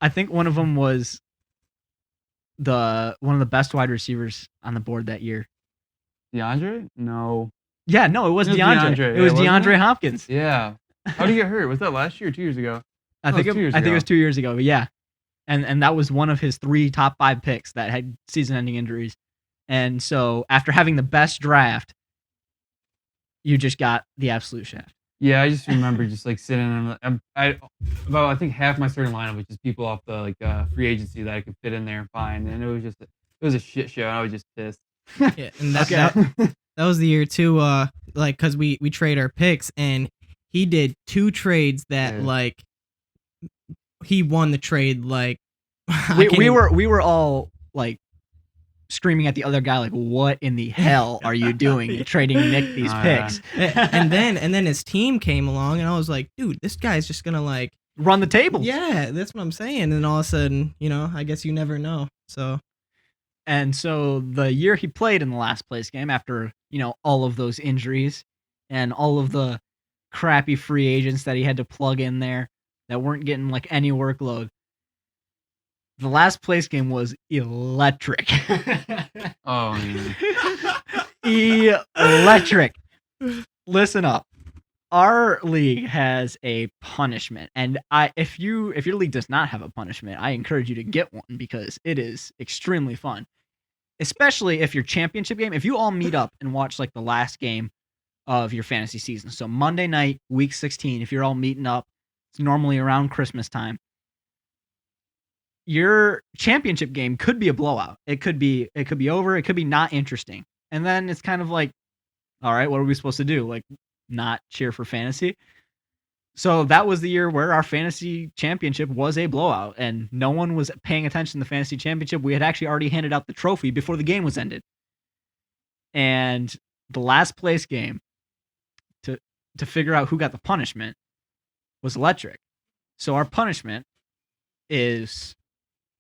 I think one of them was one of the best wide receivers on the board that year. DeAndre? No. Yeah, no, it wasn't DeAndre. It was DeAndre Hopkins. Yeah. How did he get hurt? Was that last year or 2 years ago? I think it was 2 years ago. But yeah, and that was one of his 3 top 5 picks that had season-ending injuries. And so after having the best draft, you just got the absolute shaft. Yeah, I just remember just like sitting in. I think half my starting lineup was just people off the free agency that I could fit in there and find, and it was a shit show. And I was just pissed. Yeah, and that was the year too. Because we trade our picks, and he did 2 trades that he won the trade. Like we were all like screaming at the other guy, like, what in the hell are you doing trading Nick these picks? and then his team came along, and I was like, dude, this guy's just gonna like run the table. Yeah, that's what I'm saying. And all of a sudden, I guess you never know. So the year he played in the last place game, after all of those injuries and all of the crappy free agents that he had to plug in there that weren't getting like any workload, the last place game was electric. Oh, man. Electric. Listen up. Our league has a punishment, and if your league does not have a punishment, I encourage you to get one, because it is extremely fun. Especially if your championship game, if you all meet up and watch like the last game of your fantasy season. So Monday night, week 16, if you're all meeting up, it's normally around Christmas time. Your championship game could be a blowout. It could be over. It could be not interesting. And then it's kind of like, all right, what are we supposed to do? Like, not cheer for fantasy? So that was the year where our fantasy championship was a blowout, and no one was paying attention to the fantasy championship. We had actually already handed out the trophy before the game was ended. And the last place game to figure out who got the punishment was electric. So our punishment is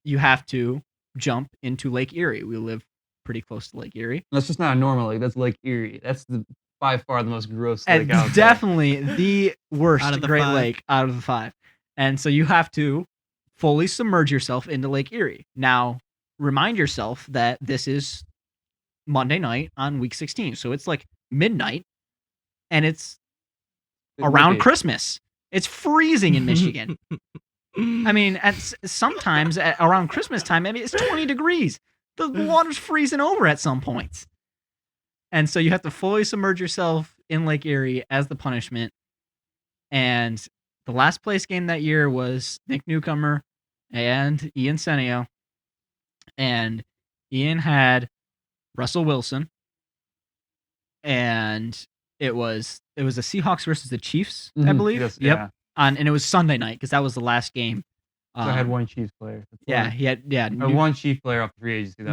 you have to jump into Lake Erie. We live pretty close to Lake Erie. That's just not a normal lake. That's Lake Erie. That's by far the most gross lake out there. Definitely the worst out of the Great 5. Lake out of the 5. And so you have to fully submerge yourself into Lake Erie. Now, remind yourself that this is Monday night on week 16. So it's like midnight, and it's around Christmas. It's freezing in Michigan. I mean, sometimes around Christmas time, it's 20 degrees. The water's freezing over at some points. And so you have to fully submerge yourself in Lake Erie as the punishment. And the last place game that year was Nick Newcomer and Ian Senio. And Ian had Russell Wilson. And it was the Seahawks versus the Chiefs, I believe. Yes, yep. Yeah. And it was Sunday night, because that was the last game. So I had one Chiefs player. He had one Chiefs player off the free agency.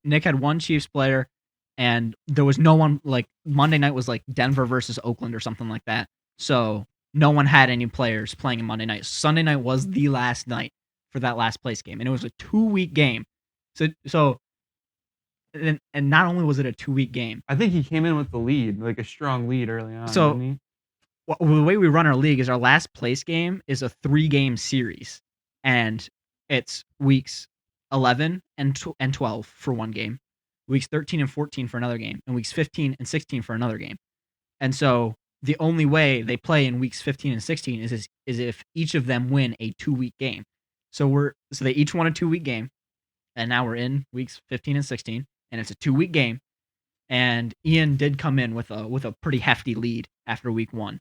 Nick had one Chiefs player, and there was no one. Like Monday night was like Denver versus Oakland or something like that. So no one had any players playing in Monday night. Sunday night was the last night for that last place game, and it was a 2-week game. So, and not only was it a 2-week game. I think he came in with the lead, like a strong lead early on. So, didn't he? The way we run our league is our last place game is a 3-game series, and it's weeks 11 and 12 for one game, weeks 13 and 14 for another game, and weeks 15 and 16 for another game. And so the only way they play in weeks 15 and 16 is if each of them win a 2-week game. So they each won a 2-week game, and now we're in weeks 15 and 16, and it's a 2-week game. And Ian did come in with a pretty hefty lead after week 1.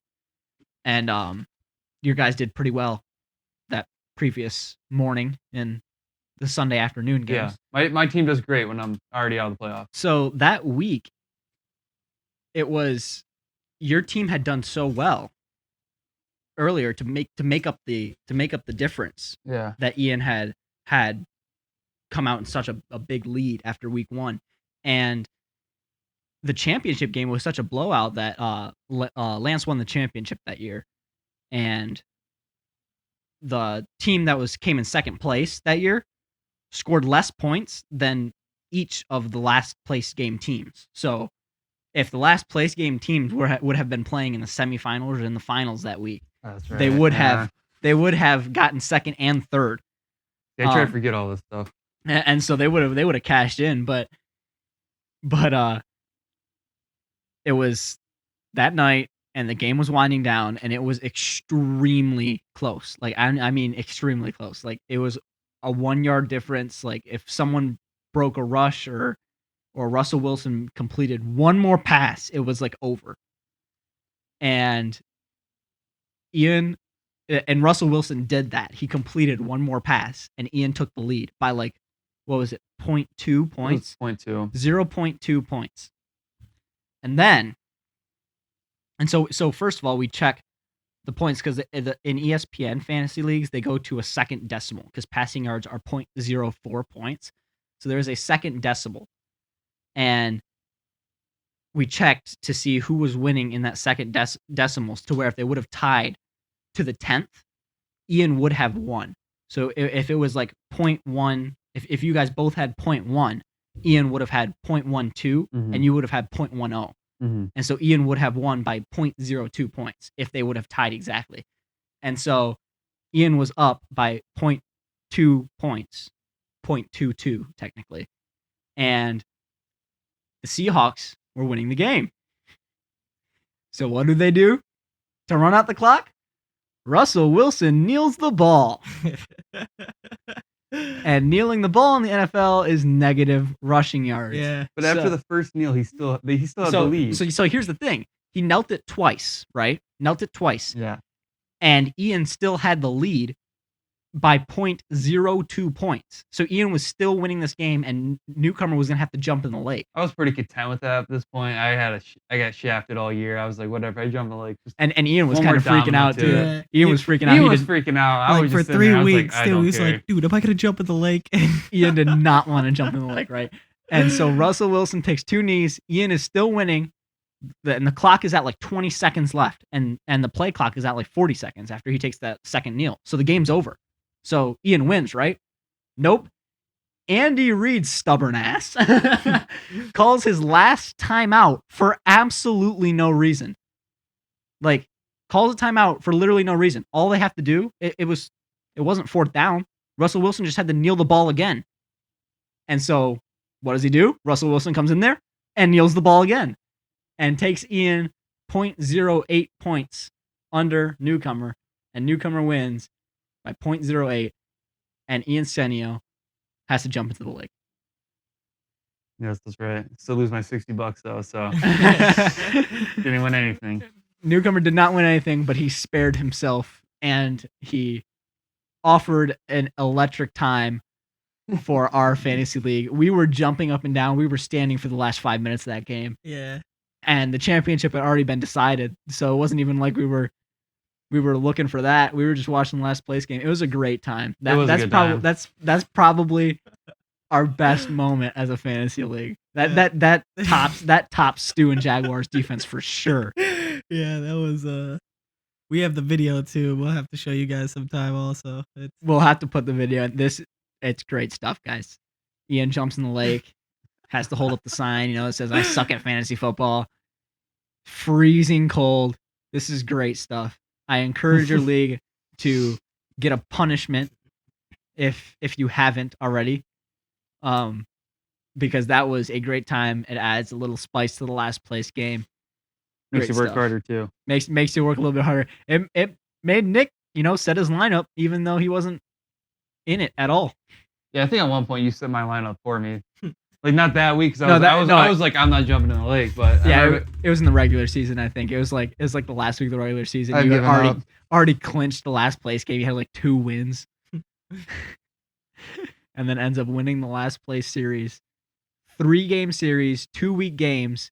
And your guys did pretty well that previous morning in the Sunday afternoon games. Yeah, my team does great when I'm already out of the playoffs. So that week, it was your team had done so well earlier to make up the difference. Yeah, That Ian had come out in such a big lead after week 1, and the championship game was such a blowout that Lance won the championship that year, and the team that came in second place that year scored less points than each of the last place game teams. So if the last place game teams would have been playing in the semifinals or in the finals that week, that's right. they would have gotten second and third. Yeah, I try to forget all this stuff. And so they would have cashed in, but it was that night, and the game was winding down, and it was extremely close. Like I mean, extremely close. Like it was a 1-yard difference. Like if someone broke a rush or Russell Wilson completed one more pass, it was like over. And Ian and Russell Wilson did that. He completed one more pass, and Ian took the lead by like, what was it, 0.2 points? 0.2. 0.2 points. And so first of all, we check the points because in ESPN fantasy leagues, they go to a second decimal because passing yards are 0.04 points. So there is a second decimal. And we checked to see who was winning in that second decimals to where if they would have tied to the 10th, Ian would have won. So if it was like 0.1, if you guys both had 0.1, Ian would have had 0.12 and you would have had 0.10. And so Ian would have won by 0.02 points if they would have tied exactly. And so Ian was up by 0.2 points, 0.22 technically. And the Seahawks were winning the game. So what do they do to run out the clock? Russell Wilson kneels the ball. And kneeling the ball in the NFL is negative rushing yards. Yeah. But after the first kneel, he still had the lead. So here's the thing. He knelt it twice, right? Knelt it twice. Yeah. And Ian still had the lead by 0.02 points. So Ian was still winning this game, and Newcomer was going to have to jump in the lake. I was pretty content with that at this point. I got shafted all year. I was like, whatever, I jumped in the lake. And Ian was kind of freaking out, too. Yeah. Ian was freaking out. Ian was freaking out. I was for just 3 there. weeks, I still, don't he's care. like, dude, am I going to jump in the lake? Ian did not want to jump in the lake, right? And so Russell Wilson takes 2 knees. Ian is still winning. And the clock is at like 20 seconds left. And the play clock is at like 40 seconds after he takes that second kneel. So the game's over. So Ian wins, right? Nope. Andy Reid's stubborn ass calls his last timeout for absolutely no reason. Like, calls a timeout for literally no reason. All they have to do, it wasn't 4th down. Russell Wilson just had to kneel the ball again. And so, what does he do? Russell Wilson comes in there and kneels the ball again and takes Ian 0.08 points under Newcomer, and Newcomer wins by 0.08, and Ian Senio has to jump into the lake. Yes, that's right. Still lose my $60 though, so didn't win anything. Newcomer did not win anything, but he spared himself, and he offered an electric time for our fantasy league. We were jumping up and down. We were standing for the last 5 minutes of that game. Yeah. And the championship had already been decided, so it wasn't even like we were looking for that. We were just watching the last place game. It was a great time. That's probably our best moment as a fantasy league. That tops Stu and Jaguars defense for sure. Yeah, that was We have the video too. We'll have to show you guys sometime also. We'll have to put the video in this. It's great stuff, guys. Ian jumps in the lake, has to hold up the sign, you know, it says, I suck at fantasy football. Freezing cold. This is great stuff. I encourage your league to get a punishment if you haven't already. Because that was a great time. It adds a little spice to the last place game. Makes Great you work stuff. harder too. Makes you work a little bit harder. It made Nick, you know, set his lineup even though he wasn't in it at all. Yeah, I think at one point you set my lineup for me. Like not that week, because No, I was like, I'm not jumping in the lake. But Yeah, it was in the regular season. I think it was like the last week of the regular season. I'd You had given up. already clinched the last place game. You had like 2 wins, and then ends up winning the last place series, 3-game series, 2-week games,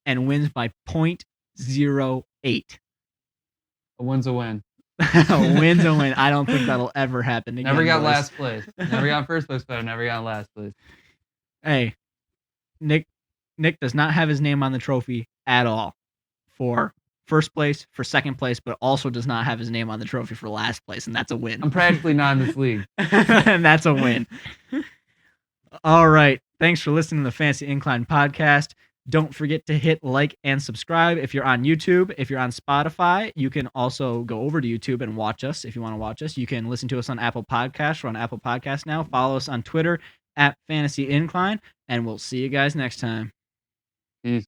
and wins by 0.08. a win's a win. Wins a win. I don't think that'll ever happen again. Never got boys. last place. Never got first place, but I've never got last place. Hey, Nick does not have his name on the trophy at all for first place, for second place, but also does not have his name on the trophy for last place, and that's a win. I'm practically not in this league. And that's a win. All right. Thanks for listening to the Fantasy Incline Podcast. Don't forget to hit like and subscribe if you're on YouTube. If you're on Spotify, you can also go over to YouTube and watch us if you want to watch us. You can listen to us on Apple Podcasts. We're on Apple Podcasts now. Follow us on Twitter @Fantasy Incline, and we'll see you guys next time. Peace.